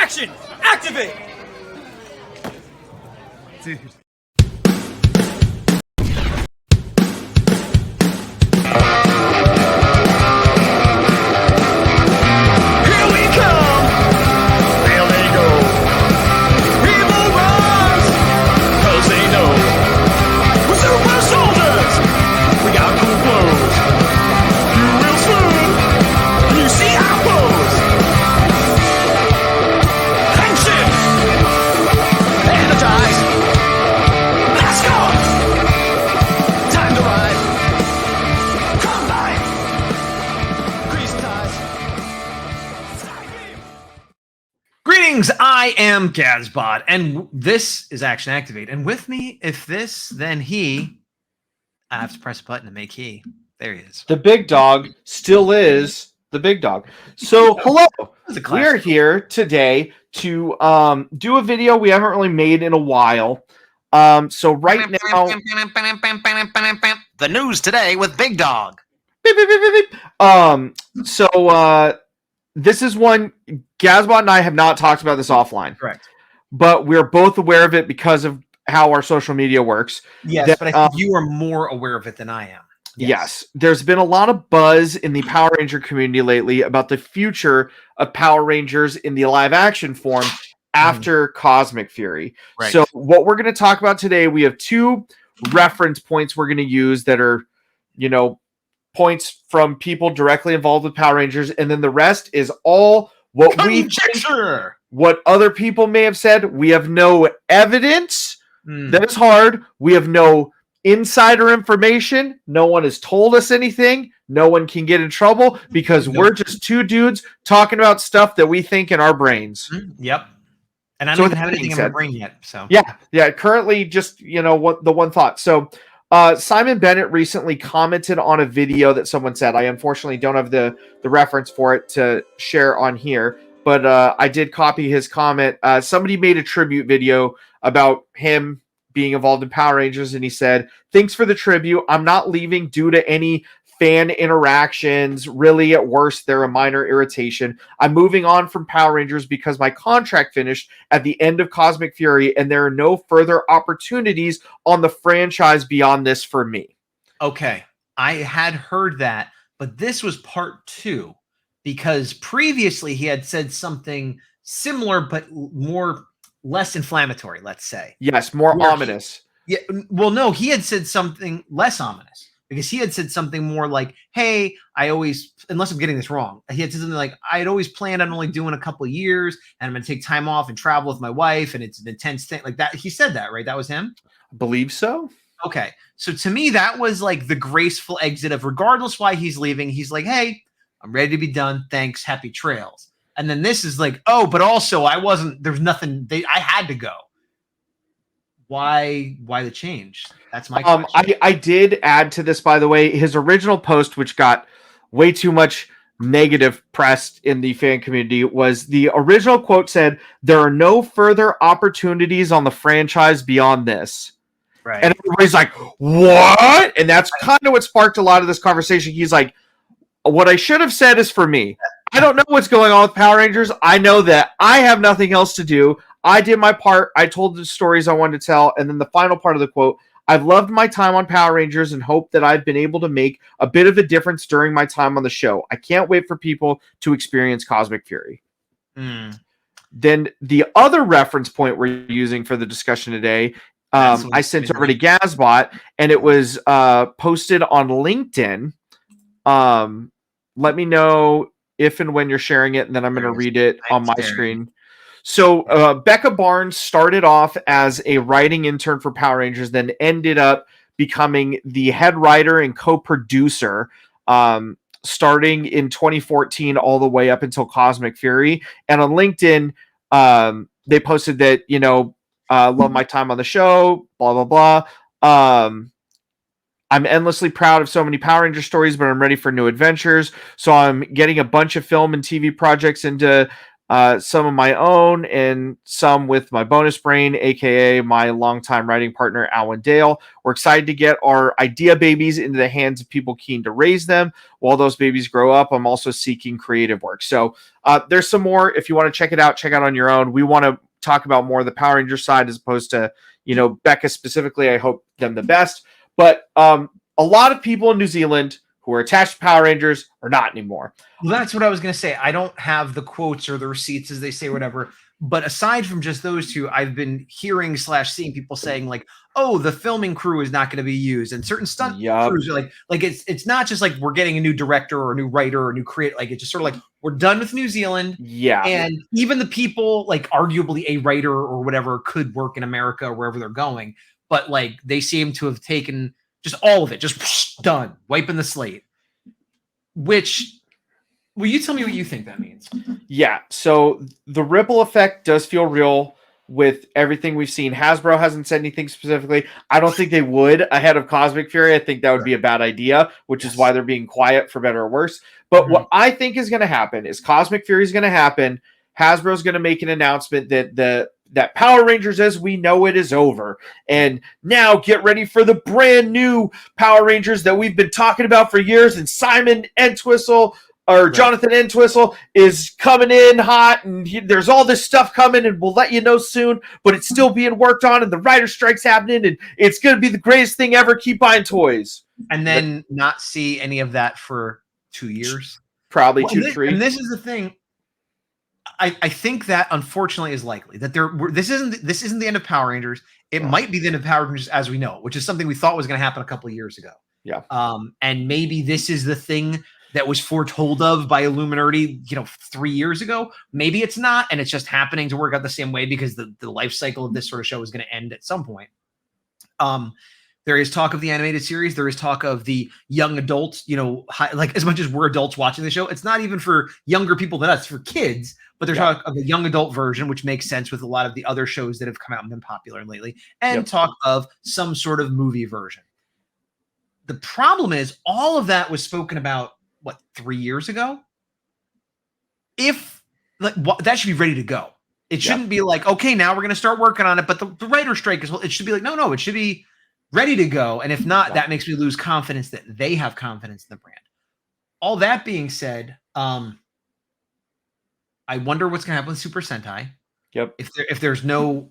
Action! Activate! Dude. I am Gazbot, and this is Action Activate. And with me, if this, then he. I have to press a button to make he. There he is. The big dog still is the big dog. So, hello. We're here today to do a video we haven't really made in a while. So right now, the news today with Big Dog. This is one Gazbot and I have not talked about this offline. Correct. But we're both aware of it because of how our social media works. Yes, but I think you are more aware of it than I am. Yes. There's been a lot of buzz in the Power Ranger community lately about the future of Power Rangers in the live action form after Cosmic Fury. Right. So what we're going to talk about today, we have two reference points we're going to use that are, points from people directly involved with Power Rangers, and then the rest is all what conjecture. What other people may have said. We have no evidence. That is hard. We have no insider information. No one has told us anything. No one can get in trouble because we're just two dudes talking about stuff that we think in our brains. Yep. And I don't even have anything in my brain yet. So yeah. Currently, just what the one thought. So. Simon Bennett recently commented on a video that someone said. I unfortunately don't have the reference for it to share on here, but I did copy his comment. Somebody made a tribute video about him being involved in Power Rangers, and he said, "Thanks for the tribute. I'm not leaving due to any fan interactions. Really, at worst, they're a minor irritation. I'm moving on from Power Rangers because my contract finished at the end of Cosmic Fury, and there are no further opportunities on the franchise beyond this for me." Okay, I had heard that, but this was part two because previously he had said something similar, but less inflammatory, let's say. Yes, more ominous. Well, no, he had said something less ominous. Because he had said something more like, hey, unless I'm getting this wrong, he had said something like, I had always planned on only doing a couple of years, and I'm going to take time off and travel with my wife, and it's an intense thing. Like that. He said that, right? That was him? I believe so. Okay. So to me, that was like the graceful exit of regardless why he's leaving, he's like, hey, I'm ready to be done. Thanks. Happy trails. And then this is like, oh, but also there's nothing, I had to go. Why the change? That's my question. I did add to this, by the way, his original post, which got way too much negative press in the fan community, was the original quote said, "There are no further opportunities on the franchise beyond this." Right. And everybody's like, what? And that's kind of what sparked a lot of this conversation. He's like, what I should have said is for me. I don't know what's going on with Power Rangers. I know that I have nothing else to do. I did my part. I told the stories I wanted to tell. And then the final part of the quote, "I've loved my time on Power Rangers and hope that I've been able to make a bit of a difference during my time on the show. I can't wait for people to experience Cosmic Fury." Then the other reference point we're using for the discussion today, I sent over to Gazbot, and it was posted on LinkedIn. Let me know if and when you're sharing it, and then I'm going to read it on my screen. So Becca Barnes started off as a writing intern for Power Rangers, then ended up becoming the head writer and co-producer starting in 2014 all the way up until Cosmic Fury. And on LinkedIn, they posted that, love my time on the show, blah, blah, blah. I'm endlessly proud of so many Power Ranger stories, but I'm ready for new adventures. So I'm getting a bunch of film and TV projects into some of my own and some with my bonus brain, aka my longtime writing partner, Alan Dale. We're excited to get our idea babies into the hands of people keen to raise them. While those babies grow up, I'm also seeking creative work. So there's some more. If you want to check it out on your own. We want to talk about more of the Power Rangers side as opposed to, Becca specifically. I hope them the best. But a lot of people in New Zealand who are attached to Power Rangers are not anymore. Well, that's what I was going to say. I don't have the quotes or the receipts, as they say, whatever. But aside from just those two, I've been hearing / seeing people saying like, "Oh, the filming crew is not going to be used," and certain stunt crews are like it's not just like we're getting a new director or a new writer or a new creator. Like it's just sort of like we're done with New Zealand. Yeah, and even the people like arguably a writer or whatever could work in America or wherever they're going, but like they seem to have taken just all of it, just done, wiping the slate. Which. Will you tell me what you think that means? Yeah, so the ripple effect does feel real with everything we've seen. Hasbro hasn't said anything specifically. I don't think they would ahead of Cosmic Fury. I think that would be a bad idea, which is why they're being quiet, for better or worse. But what I think is going to happen is Cosmic Fury is going to happen. Hasbro's going to make an announcement that Power Rangers as we know it is over. And now get ready for the brand new Power Rangers that we've been talking about for years. And Simon Entwistle... or Jonathan Entwistle is coming in hot, and there's all this stuff coming, and we'll let you know soon, but it's still being worked on, and the writer strike's happening, and it's going to be the greatest thing ever. Keep buying toys. And then not see any of that for 2 years? Probably 2 to 3. And this is the thing. I think that, unfortunately, is likely. That this isn't the end of Power Rangers. It might be the end of Power Rangers as we know it, which is something we thought was going to happen a couple of years ago. Yeah. And maybe this is the thing that was foretold of by Illuminati, 3 years ago. Maybe it's not, and it's just happening to work out the same way because the life cycle of this sort of show is going to end at some point. There is talk of the animated series. There is talk of the young adults, like as much as we're adults watching the show, it's not even for younger people than us, it's for kids, but there's talk of a young adult version, which makes sense with a lot of the other shows that have come out and been popular lately, and talk of some sort of movie version. The problem is all of that was spoken about, 3 years ago? If that should be ready to go. It shouldn't be like, okay, now we're going to start working on it, but the writer strike is, it should be like, no, it should be ready to go. And if not, that makes me lose confidence that they have confidence in the brand. All that being said, I wonder what's going to happen with Super Sentai. Yep. If there's no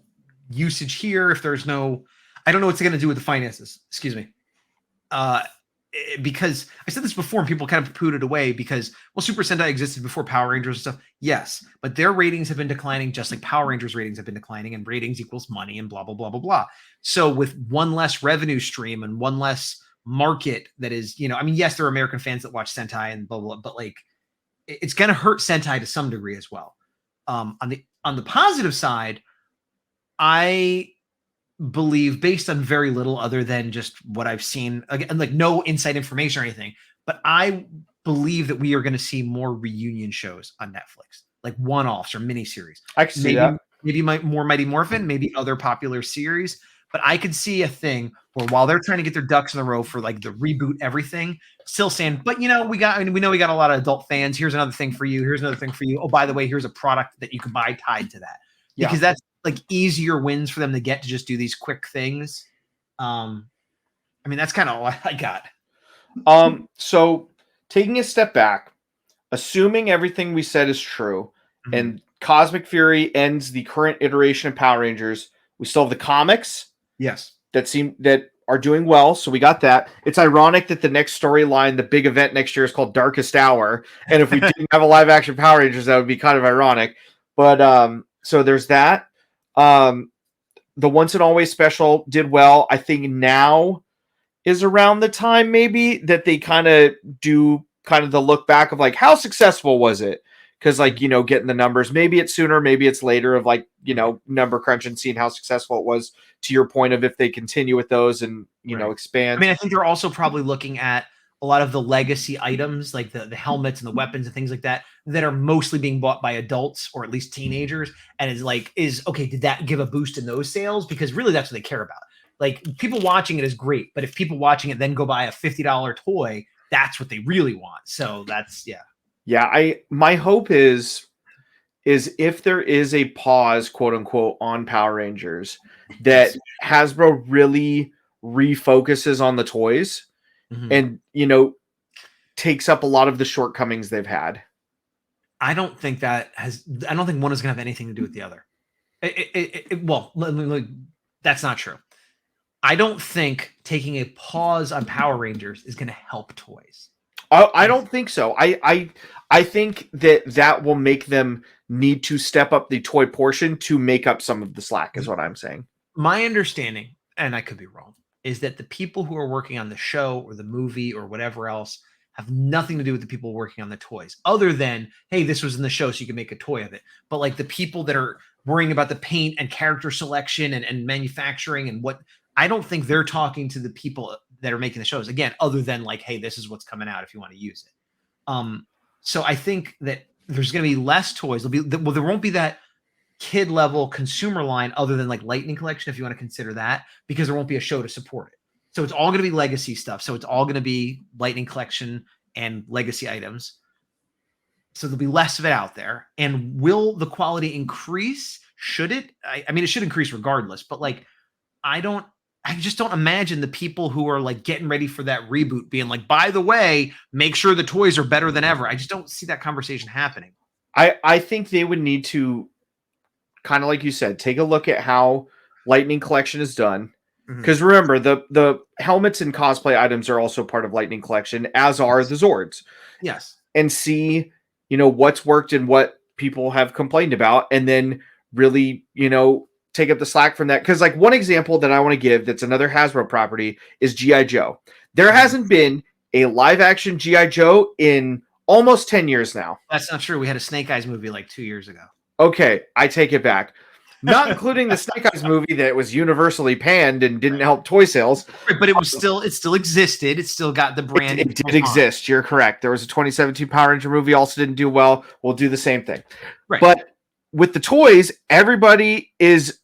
usage here, if there's no, I don't know what's going to do with the finances. Excuse me. Because I said this before and people kind of pooed it away because, Super Sentai existed before Power Rangers and stuff. Yes, but their ratings have been declining just like Power Rangers ratings have been declining, and ratings equals money and blah, blah, blah, blah, blah. So with one less revenue stream and one less market that is, yes, there are American fans that watch Sentai and blah, blah, blah, but like it's going to hurt Sentai to some degree as well. On the positive side, I believe, based on very little other than just what I've seen, again, like no inside information or anything, but I believe that we are going to see more reunion shows on Netflix, like one-offs or miniseries. I can see that. Maybe more Mighty Morphin, maybe other popular series, but I could see a thing where while they're trying to get their ducks in a row for like the reboot everything, still saying, but we know we got a lot of adult fans. Here's another thing for you. Here's another thing for you. Oh, by the way, here's a product that you can buy tied to that. Because that's like easier wins for them to get to just do these quick things. That's kind of all I got. So taking a step back, assuming everything we said is true, and Cosmic Fury ends the current iteration of Power Rangers, we still have the comics. Yes. That are doing well. So we got that. It's ironic that the next storyline, the big event next year, is called Darkest Hour. And if we didn't have a live action Power Rangers, that would be kind of ironic. But so there's that. The Once and Always special did well. I think now is around the time maybe that they kind of do kind of the look back of like, how successful was it? Because getting the numbers, maybe it's sooner, maybe it's later of number crunch and seeing how successful it was, to your point of if they continue with those and, expand. I think they're also probably looking at a lot of the legacy items, like the helmets and the weapons and things like that are mostly being bought by adults or at least teenagers. And did that give a boost in those sales? Because really that's what they care about. Like people watching it is great, but if people watching it then go buy a $50 toy, that's what they really want. So that's, Yeah. My hope is is if there is a pause, quote unquote, on Power Rangers, that Hasbro really refocuses on the toys and, takes up a lot of the shortcomings they've had. I don't think one is going to have anything to do with the other. Well, that's not true. I don't think taking a pause on Power Rangers is going to help toys. I don't think so. I think that will make them need to step up the toy portion to make up some of the slack, is what I'm saying. My understanding, and I could be wrong, is that the people who are working on the show or the movie or whatever else have nothing to do with the people working on the toys, other than, hey, this was in the show, so you can make a toy of it. But like the people that are worrying about the paint and character selection and manufacturing and what, I don't think they're talking to the people that are making the shows, again, other than like, hey, this is what's coming out if you want to use it. So I think that there's going to be less toys. There won't be that kid level consumer line other than like Lightning Collection, if you want to consider that, because there won't be a show to support it. So it's all going to be legacy stuff. So it's all going to be Lightning Collection and legacy items. So there'll be less of it out there. And will the quality increase? Should it? I mean, it should increase regardless, but like, I just don't imagine the people who are like getting ready for that reboot being like, by the way, make sure the toys are better than ever. I just don't see that conversation happening. I think they would need to, kind of like you said, take a look at how Lightning Collection is done. Because remember, the helmets and cosplay items are also part of Lightning Collection, as are the Zords. Yes. And see, what's worked and what people have complained about, and then really, take up the slack from that. Because like one example that I want to give that's another Hasbro property is G.I. Joe. There hasn't been a live action G.I. Joe in almost 10 years now. That's not true. We had a Snake Eyes movie like 2 years ago. Okay, I take it back. Not including the Snake Eyes movie that was universally panned and didn't help toy sales. Right, but it still existed. It still got the brand. It did exist. You're correct. There was a 2017 Power Ranger movie, also didn't do well. We'll do the same thing. Right. But with the toys, everybody is,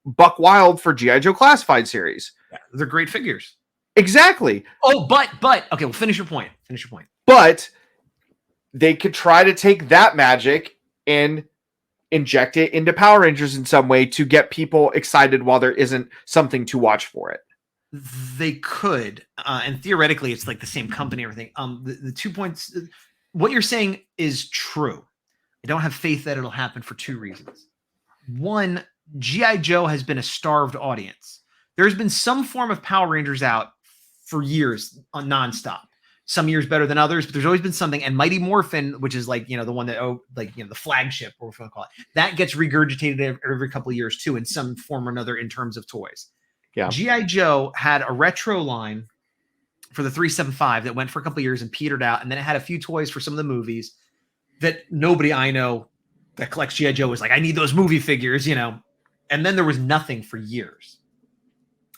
buck wild for G.I. Joe Classified series. Yeah, they're great figures. Exactly. Oh, but okay, well, finish your point. But they could try to take that magic and inject it into Power Rangers in some way to get people excited while there isn't something to watch for it. They could, and theoretically, it's like the same company, everything. The 2 points, what you're saying is true. I don't have faith that it'll happen for two reasons. One, G.I. Joe has been a starved audience. There's been some form of Power Rangers out for years, nonstop. Some years better than others, but there's always been something. And Mighty Morphin, which is like, the one that, the flagship, or what we call it, that gets regurgitated every couple of years too, in some form or another in terms of toys. Yeah. G.I. Joe had a retro line for the 375 that went for a couple of years and petered out. And then it had a few toys for some of the movies that nobody I know that collects G.I. Joe was like, I need those movie figures, And then there was nothing for years.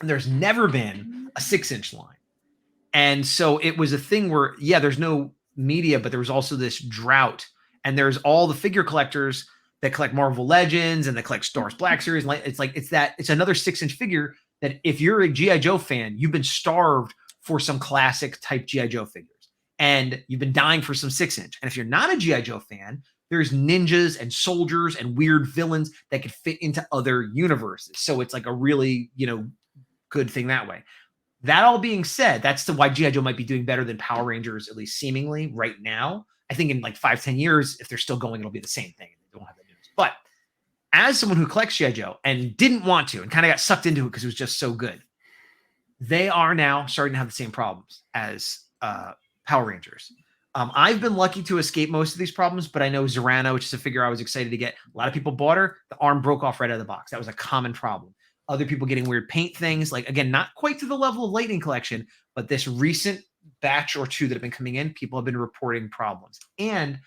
And there's never been a 6-inch line. And so it was a thing where, there's no media, but there was also this drought. And there's all the figure collectors that collect Marvel Legends and that collect Star Wars Black Series. It's another 6-inch figure that if you're a G.I. Joe fan, you've been starved for some classic type G.I. Joe figures. And you've been dying for some 6-inch. And if you're not a G.I. Joe fan, there's ninjas and soldiers and weird villains that could fit into other universes. So it's like a really, good thing that way. That all being said, that's why G.I. Joe might be doing better than Power Rangers, at least seemingly right now. I think in like 5-10 years, if they're still going, it'll be the same thing. They don't have the news. But as someone who collects G.I. Joe and didn't want to and kind of got sucked into it because it was just so good, they are now starting to have the same problems as Power Rangers. I've been lucky to escape most of these problems, but I know Zorano, which is a figure I was excited to get. A lot of people bought her. The arm broke off right out of the box. That was a common problem. Other people getting weird paint things, like, again, not quite to the level of Lightning Collection, but this recent batch or two that have been coming in, people have been reporting problems. And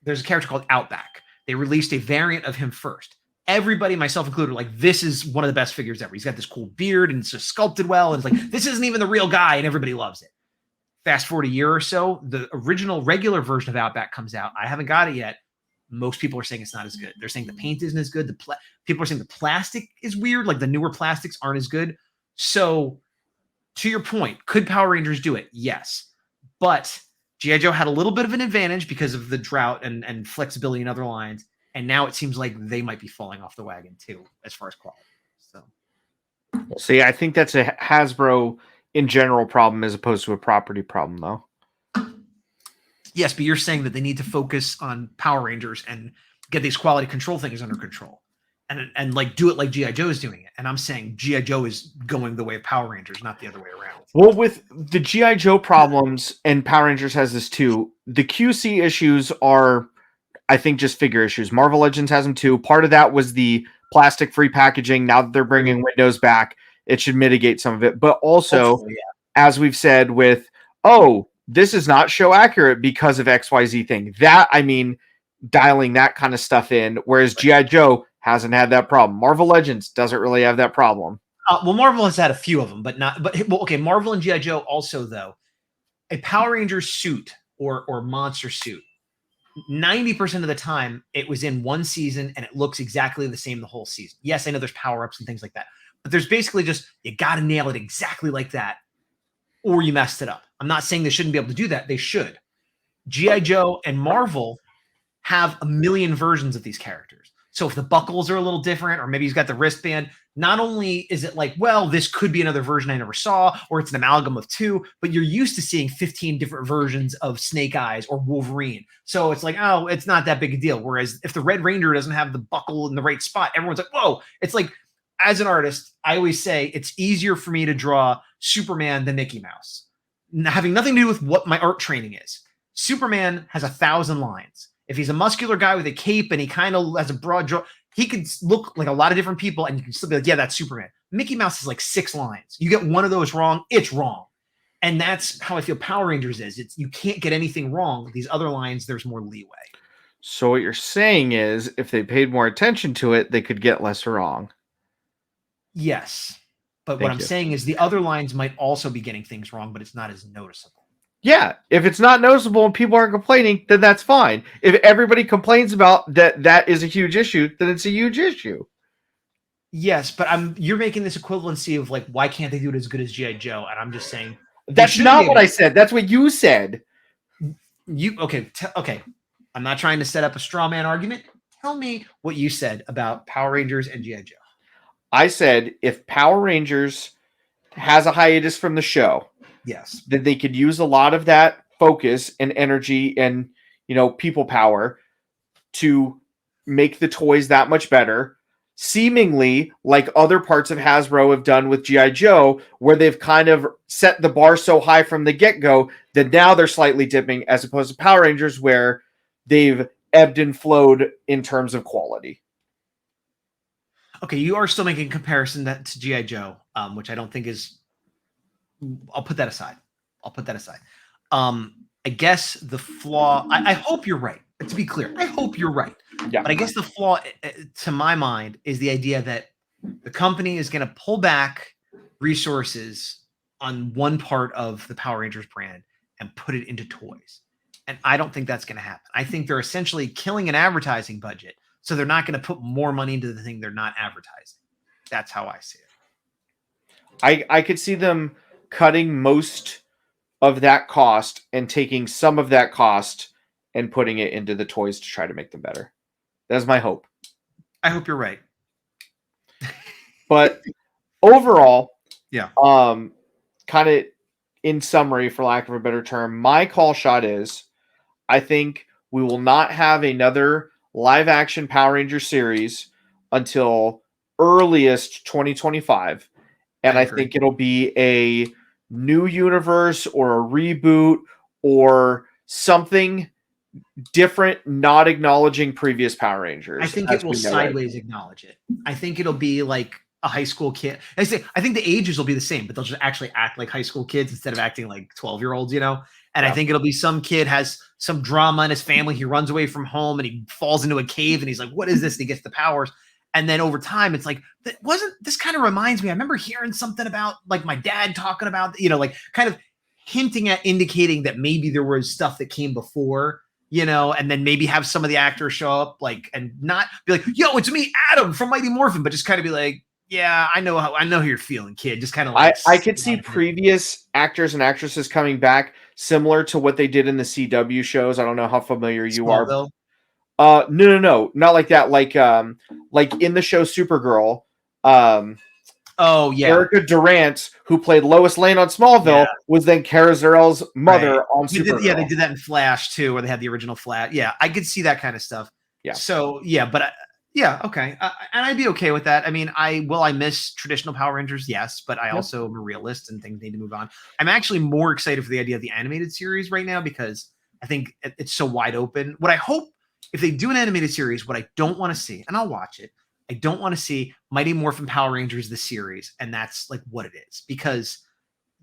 there's a character called Outback. They released a variant of him first. Everybody, myself included, like, this is one of the best figures ever. He's got this cool beard and it's just sculpted well. And it's like, this isn't even the real guy, and everybody loves it. Fast forward a year or so, the original regular version of Outback comes out. I haven't got it yet. Most people are saying it's not as good. They're saying the paint isn't as good. People are saying the plastic is weird. Like the newer plastics aren't as good. So to your point, could Power Rangers do it? Yes. But G.I. Joe had a little bit of an advantage because of the drought and flexibility in other lines. And now it seems like they might be falling off the wagon too, as far as quality. So, See, I think that's a Hasbro in general problem as opposed to a property problem, though. yes, but you're saying that they need to focus on Power Rangers and get these quality control things under control, and like do it like G.I. Joe is doing it. And I'm saying G.I. Joe is going the way of Power Rangers, not the other way around. Well, with the G.I. Joe problems, and Power Rangers has this too, the QC issues are, I think, just figure issues. Marvel Legends has them too. Part of that was the plastic-free packaging. Now that they're bringing Windows back, it should mitigate some of it. But also, Hopefully, as we've said with, this is not show accurate because of XYZ thing. That, I mean, dialing that kind of stuff in, whereas G.I. Joe hasn't had that problem. Marvel Legends doesn't really have that problem. well, Marvel has had a few of them, but not. But well, okay, Marvel and G.I. Joe also, though, a Power Ranger suit or monster suit, 90% of the time it was in one season and it looks exactly the same the whole season. Yes, I know there's power-ups and things like that, but there's basically just you got to nail it exactly like that, or you messed it up. I'm not saying they shouldn't be able to do that. They should. G.I. Joe and Marvel have a million versions of these characters. So if the buckles are a little different, or maybe he's got the wristband, not only is it like, well, this could be another version I never saw, or it's an amalgam of two, but you're used to seeing 15 different versions of Snake Eyes or Wolverine. So it's like, oh, it's not that big a deal. Whereas if the Red Ranger doesn't have the buckle in the right spot, everyone's like, whoa. It's like, as an artist, I always say it's easier for me to draw Superman than Mickey Mouse, having nothing to do with what my art training is. Superman has 1,000 lines. If he's a muscular guy with a cape and he kind of has a broad jaw, he could look like a lot of different people and you can still be like, yeah, that's Superman. Mickey Mouse is like 6 lines. You get one of those wrong, it's wrong. And that's how I feel Power Rangers is. It's you can't get anything wrong. These other lines, there's more leeway. So what you're saying is if they paid more attention to it, they could get less wrong. Yes. But Thank what I'm you. saying is the other lines might also be getting things wrong, but it's not as noticeable. Yeah, if it's not noticeable and people aren't complaining, then that's fine. If everybody complains about that is a huge issue, then it's a huge issue. Yes, but you're making this equivalency of like, why can't they do it as good as G.I. Joe? And I'm just saying that's not what I said. That's what you said. Okay. I'm not trying to set up a straw man argument. Tell me what you said about Power Rangers and G.I. Joe. I said if Power Rangers has a hiatus from the show, yes, then they could use a lot of that focus and energy and, people power to make the toys that much better, seemingly like other parts of Hasbro have done with G.I. Joe, where they've kind of set the bar so high from the get-go that now they're slightly dipping, as opposed to Power Rangers, where they've ebbed and flowed in terms of quality. Okay, you are still making a comparison to G.I. Joe, which I don't think is... I'll put that aside. I guess the flaw... I hope you're right. To be clear, I hope you're right. Yeah. But I guess the flaw, to my mind, is the idea that the company is going to pull back resources on one part of the Power Rangers brand and put it into toys. And I don't think that's going to happen. I think they're essentially killing an advertising budget, so they're not going to put more money into the thing they're not advertising. That's how I see it. I could see them cutting most of that cost and taking some of that cost and putting it into the toys to try to make them better. That's my hope. I hope you're right. But overall, yeah. Kind of in summary, for lack of a better term, my call shot is I think we will not have another live action Power Ranger series until earliest 2025. And I think it'll be a new universe or a reboot or something different, not acknowledging previous Power Rangers. I think it will sideways acknowledge it. I think it'll be like a high school kid. I think the ages will be the same, but they'll just actually act like high school kids instead of acting like 12-year-olds, And yeah. I think it'll be some kid has some drama in his family. He runs away from home and he falls into a cave and he's like, what is this? And he gets the powers. And then over time, it's like, this kind of reminds me, I remember hearing something about like my dad talking about, like kind of hinting at indicating that maybe there was stuff that came before, and then maybe have some of the actors show up and not be like, yo, it's me, Adam from Mighty Morphin, but just kind of be like, yeah, I know how you're feeling, kid. Just kind of like, I could see previous actors and actresses coming back similar to what they did in the CW shows. I don't know how familiar you are. Smallville? No, not like that. Like in the show Supergirl, Oh yeah, Erica Durant, who played Lois Lane on Smallville, was then Kara Zor-El's mother on Supergirl. They did that in Flash too, where they had the original Flash. Yeah, I could see that kind of stuff. Yeah. So yeah, but okay, and I'd be okay with that. I mean, I miss traditional Power Rangers, yes, but I also am a realist, and things need to move on. I'm actually more excited for the idea of the animated series right now because I think it's so wide open. What I hope, if they do an animated series, what I don't want to see, and I'll watch it, I don't want to see Mighty Morphin Power Rangers the series, and that's like what it is, because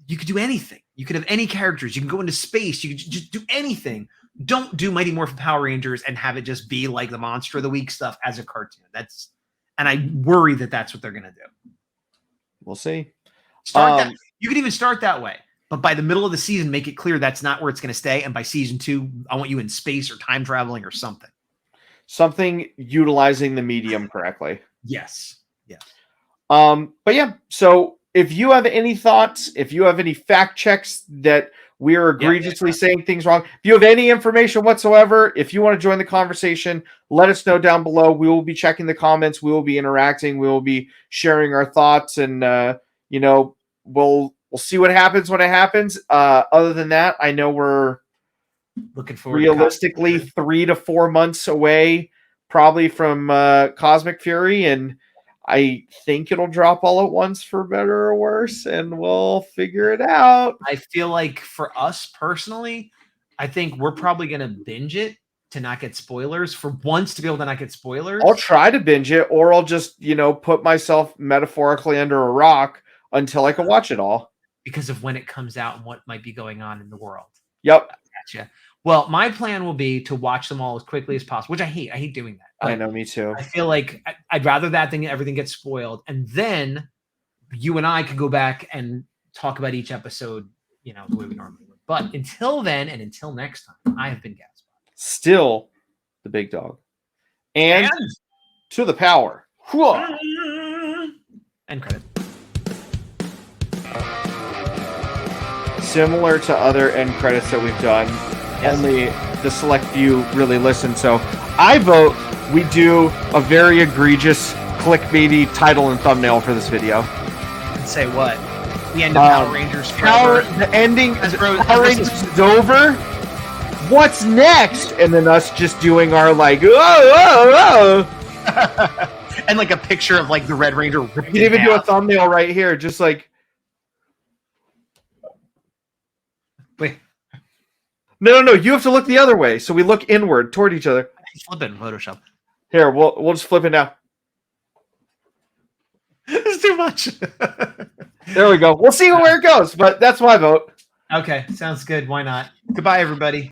you could do anything. You could have any characters. You can go into space. You could just do anything. Don't do Mighty Morphin Power Rangers and have it just be like the Monster of the Week stuff as a cartoon. And I worry that that's what they're gonna do. We'll see. You could even start that way, but by the middle of the season, make it clear that's not where it's gonna stay. And by season 2, I want you in space or time traveling or something. Something utilizing the medium correctly. Yes. Yeah. But yeah, so if you have any thoughts, if you have any fact checks that we are egregiously saying things wrong, if you have any information whatsoever, if you want to join the conversation, let us know down below. We will be checking the comments. We will be interacting. We will be sharing our thoughts, and we'll see what happens when it happens. Other than that, I know we're looking forward realistically 3 to 4 months away probably from Cosmic Fury, and I think it'll drop all at once for better or worse, and we'll figure it out. I feel like for us personally, I think we're probably going to binge it to not get spoilers, for once, to be able to not get spoilers. I'll try to binge it, or I'll just put myself metaphorically under a rock until I can watch it all, because of when it comes out and what might be going on in the world. Yep. Gotcha. Well, my plan will be to watch them all as quickly as possible, which I hate. I hate doing that. I know, me too. I feel like I'd rather that than everything gets spoiled. And then you and I could go back and talk about each episode, the way we normally would. But until then, and until next time, I have been Gazbot. Still the big dog. And to the power. End credit. Similar to other end credits that we've done, only the select few really listen. So I vote we do a very egregious clickbaity title and thumbnail for this video. Say what? The end of Power Rangers. The ending. Power Rangers is over. What's next? And then us just doing our and like a picture of like the Red Ranger. You can even do a thumbnail right here, just like. Wait. No. You have to look the other way, so we look inward toward each other. Flip it in Photoshop. Here, we'll just flip it now. It's too much. There we go. We'll see where it goes, but that's my vote. Okay, sounds good. Why not? Goodbye, everybody.